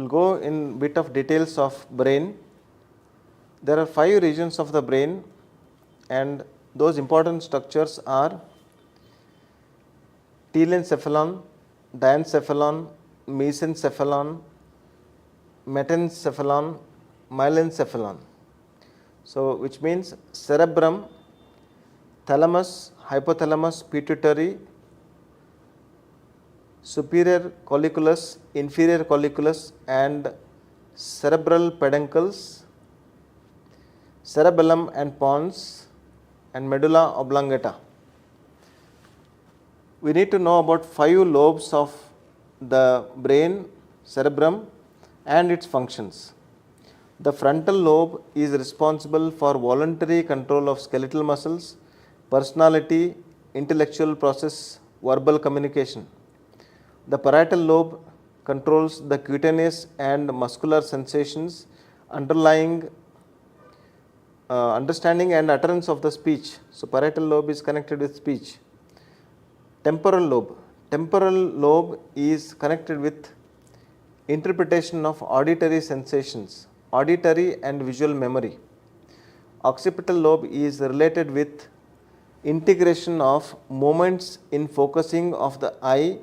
We'll go in bit of details of brain. There are 5 regions of the brain, and those important structures are telencephalon, diencephalon, mesencephalon, metencephalon, myelencephalon. So, which means cerebrum, thalamus, hypothalamus, pituitary, superior colliculus, inferior colliculus, and cerebral peduncles, cerebellum and pons, and medulla oblongata. We need to know about 5 lobes of the brain, cerebrum, and its functions. The frontal lobe is responsible for voluntary control of skeletal muscles, personality, intellectual process, verbal communication. The parietal lobe controls the cutaneous and muscular sensations underlying understanding and utterance of the speech. So, parietal lobe is connected with speech. Temporal lobe is connected with interpretation of auditory sensations, auditory and visual memory. Occipital lobe is related with integration of movements in focusing of the eye,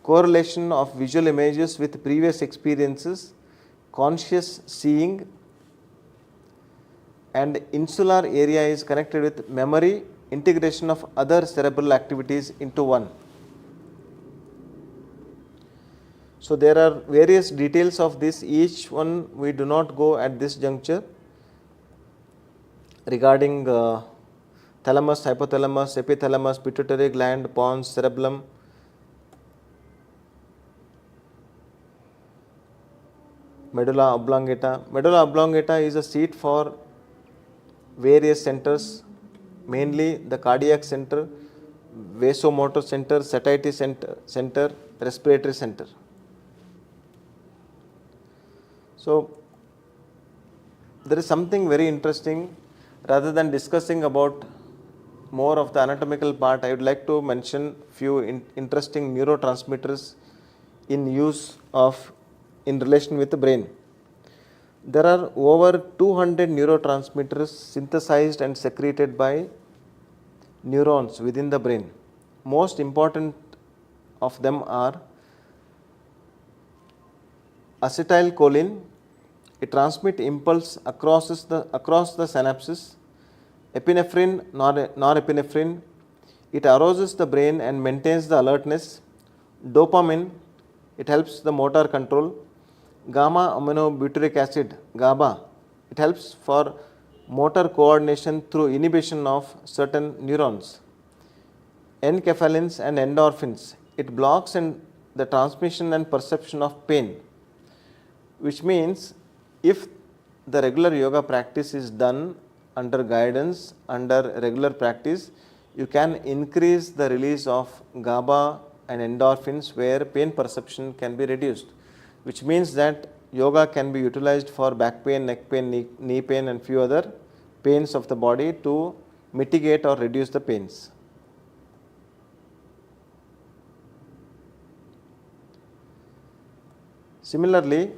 correlation of visual images with previous experiences, conscious seeing, and insular area is connected with memory, integration of other cerebral activities into one. So, there are various details of this, each one we do not go at this juncture regarding thalamus, hypothalamus, epithalamus, pituitary gland, pons, cerebellum. Medulla oblongata. Medulla oblongata is a seat for various centers, mainly the cardiac center, vasomotor center, satiety center, respiratory center. So, there is something very interesting. Rather than discussing about more of the anatomical part, I would like to mention few interesting neurotransmitters in use of in relation with the brain. There are over 200 neurotransmitters synthesized and secreted by neurons within the brain. Most important of them are acetylcholine. It transmits impulse across the synapses. Epinephrine, norepinephrine. It arouses the brain and maintains the alertness. Dopamine. It helps the motor control. Gamma aminobutyric acid, GABA. It helps for motor coordination through inhibition of certain neurons. Enkephalins and endorphins. It blocks the transmission and perception of pain, which means if the regular yoga practice is done under guidance, under regular practice, you can increase the release of GABA and endorphins where pain perception can be reduced, which means that yoga can be utilized for back pain, neck pain, knee pain, and few other pains of the body to mitigate or reduce the pains. Similarly,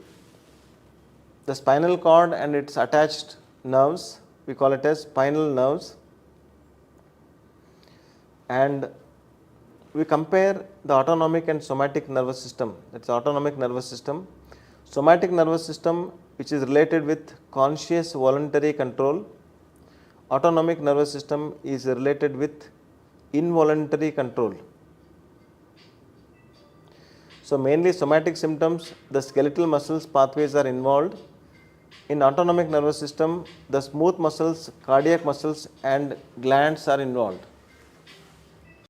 the spinal cord and its attached nerves, we call it as spinal nerves, and we compare the autonomic and somatic nervous system. That is autonomic nervous system. Somatic nervous system, which is related with conscious voluntary control. Autonomic nervous system is related with involuntary control. So, mainly somatic symptoms, the skeletal muscles pathways are involved. In autonomic nervous system, the smooth muscles, cardiac muscles, and glands are involved.